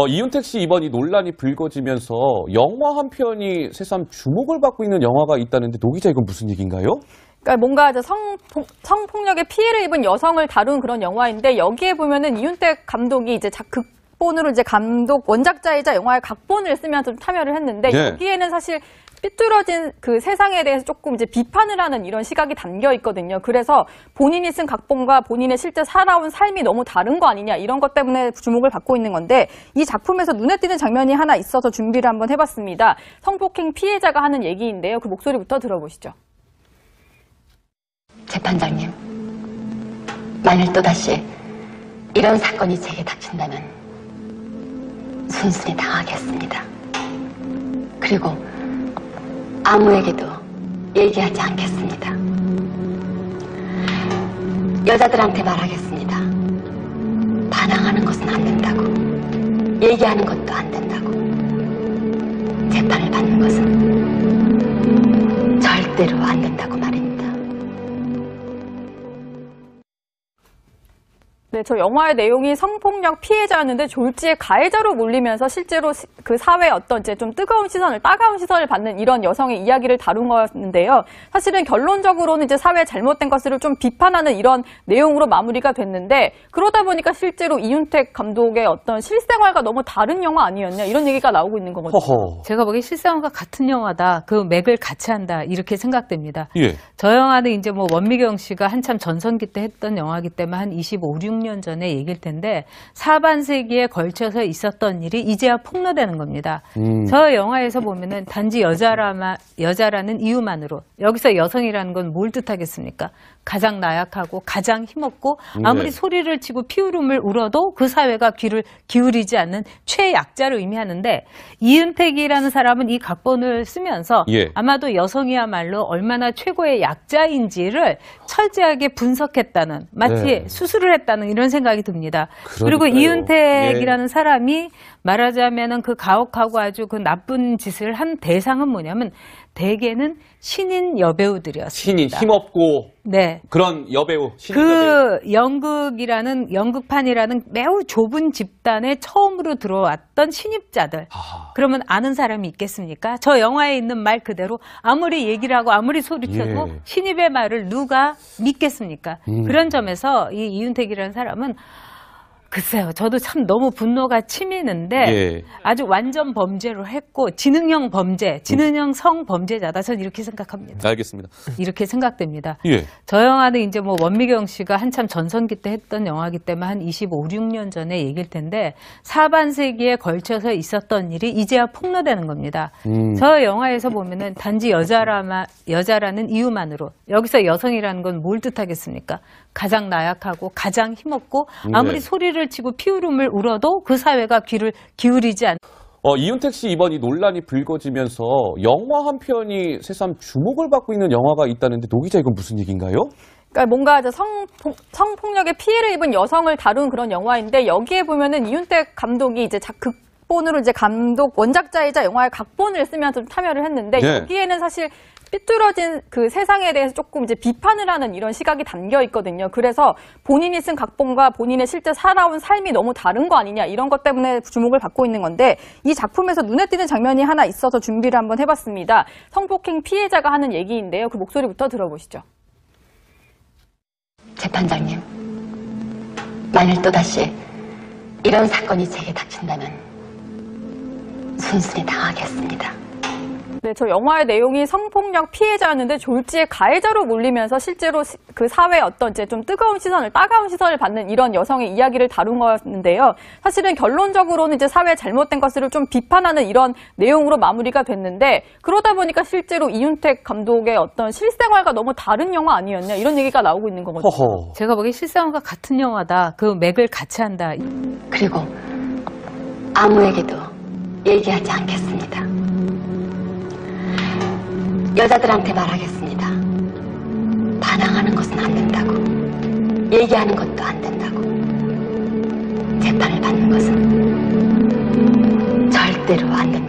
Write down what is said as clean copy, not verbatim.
이윤택 씨 이번 이 논란이 불거지면서 영화 한 편이 새삼 주목을 받고 있는 영화가 있다는데 노 기자 이건 무슨 얘기인가요? 그러니까 뭔가 성폭력의 피해를 입은 여성을 다룬 그런 영화인데 여기에 보면은 이윤택 감독이 이제 극본으로 이제 감독 원작자이자 영화의 각본을 쓰면서 좀 참여를 했는데 네. 여기에는 사실 삐뚤어진 그 세상에 대해서 조금 이제 비판을 하는 이런 시각이 담겨 있거든요. 그래서 본인이 쓴 각본과 본인의 실제 살아온 삶이 너무 다른 거 아니냐 이런 것 때문에 주목을 받고 있는 건데 이 작품에서 눈에 띄는 장면이 하나 있어서 준비를 한번 해봤습니다. 성폭행 피해자가 하는 얘기인데요. 그 목소리부터 들어보시죠. 재판장님, 만일 또다시 이런 사건이 제게 닥친다면 순순히 당하겠습니다. 그리고 아무에게도 얘기하지 않겠습니다. 여자들한테 말하겠습니다. 반항하는 것은 안 된다고, 얘기하는 것도 안 된다고, 재판을 받는 것은 절대로 안 된다고 말입니다. 네, 저 영화의 내용이 성폭력 피해자였는데 졸지에 가해자로 몰리면서 실제로 그 사회의 어떤 이제 좀 따가운 시선을 받는 이런 여성의 이야기를 다룬 거였는데요. 사실은 결론적으로는 이제 사회의 잘못된 것을 좀 비판하는 이런 내용으로 마무리가 됐는데 그러다 보니까 실제로 이윤택 감독의 어떤 실생활과 너무 다른 영화 아니었냐 이런 얘기가 나오고 있는 거거든요. 허허. 제가 보기엔 실생활과 같은 영화다. 그 맥을 같이 한다. 이렇게 생각됩니다. 예. 저 영화는 이제 뭐 원미경 씨가 한참 전성기 때 했던 영화이기 때문에 한 25, 6년 전에 얘기일 텐데 사반세기에 걸쳐서 있었던 일이 이제야 폭로되는 겁니다. 저 영화에서 보면은 단지 여자라는 이유만으로 여기서 여성이라는 건 뭘 뜻하겠습니까? 가장 나약하고 가장 힘없고 아무리 소리를 치고 피울음을 울어도 그 사회가 귀를 기울이지 않는 최약자를 의미하는데 이윤택이라는 사람은 이 각본을 쓰면서 아마도 여성이야말로 얼마나 최고의 약자인지를 철저하게 분석했다는 마치 수술을 했다는 이런 생각이 듭니다. 그리고 이윤택이라는 사람이 말하자면은 그 가혹하고 아주 그 나쁜 짓을 한 대상은 뭐냐면 대개는 신인 여배우들이었습니다. 신인, 힘없고 네. 그런 여배우. 그 연극판이라는 매우 좁은 집단에 처음으로 들어왔던 신입자들. 그러면 아는 사람이 있겠습니까? 저 영화에 있는 말 그대로 아무리 얘기를 하고 아무리 소리쳐도 신입의 말을 누가 믿겠습니까? 그런 점에서 이 이윤택이라는 사람은 글쎄요. 저도 참 너무 분노가 치미는데 아주 완전 범죄를 했고 지능형 범죄, 지능형 성범죄자다. 저는 이렇게 생각합니다. 알겠습니다. 이렇게 생각됩니다. 저 영화는 이제 뭐 원미경 씨가 한참 전성기 때 했던 영화이기 때문에 한 25, 6년 전에 얘기일 텐데 사반세기에 걸쳐서 있었던 일이 이제야 폭로되는 겁니다. 저 영화에서 보면은 단지 여자라는 이유만으로 여기서 여성이라는 건 뭘 뜻하겠습니까? 가장 나약하고 가장 힘없고 아무리 소리를 치고 피울음을 울어도 그 사회가 귀를 기울이지 않는 이윤택 씨 이번 이 논란이 불거지면서 영화 한 편이 새삼 주목을 받고 있는 영화가 있다는데 노 기자 이건 무슨 얘기인가요? 그러니까 뭔가 성폭력의 피해를 입은 여성을 다룬 그런 영화인데 여기에 보면은 이윤택 감독이 이제 극본으로 이제 감독 원작자이자 영화의 각본을 쓰면서 좀 참여를 했는데 여기에는 사실 삐뚤어진 그 세상에 대해서 조금 이제 비판을 하는 이런 시각이 담겨 있거든요. 그래서 본인이 쓴 각본과 본인의 실제 살아온 삶이 너무 다른 거 아니냐 이런 것 때문에 주목을 받고 있는 건데 이 작품에서 눈에 띄는 장면이 하나 있어서 준비를 한번 해봤습니다. 성폭행 피해자가 하는 얘기인데요. 그 목소리부터 들어보시죠. 재판장님, 만일 또다시 이런 사건이 제게 닥친다면 순순히 당하겠습니다. 네, 저 영화의 내용이 성폭력 피해자였는데 졸지에 가해자로 몰리면서 실제로 그 사회의 어떤 이제 좀 따가운 시선을 받는 이런 여성의 이야기를 다룬 거였는데요. 사실은 결론적으로는 이제 사회의 잘못된 것을 좀 비판하는 이런 내용으로 마무리가 됐는데 그러다 보니까 실제로 이윤택 감독의 어떤 실생활과 너무 다른 영화 아니었냐 이런 얘기가 나오고 있는 거거든요. 허허. 제가 보기엔 실생활과 같은 영화다. 그 맥을 같이 한다. 그리고 아무에게도 얘기하지 않겠습니다. 여자들한테 말하겠습니다. 반항하는 것은 안 된다고, 얘기하는 것도 안 된다고, 재판을 받는 것은 절대로 안 된다고.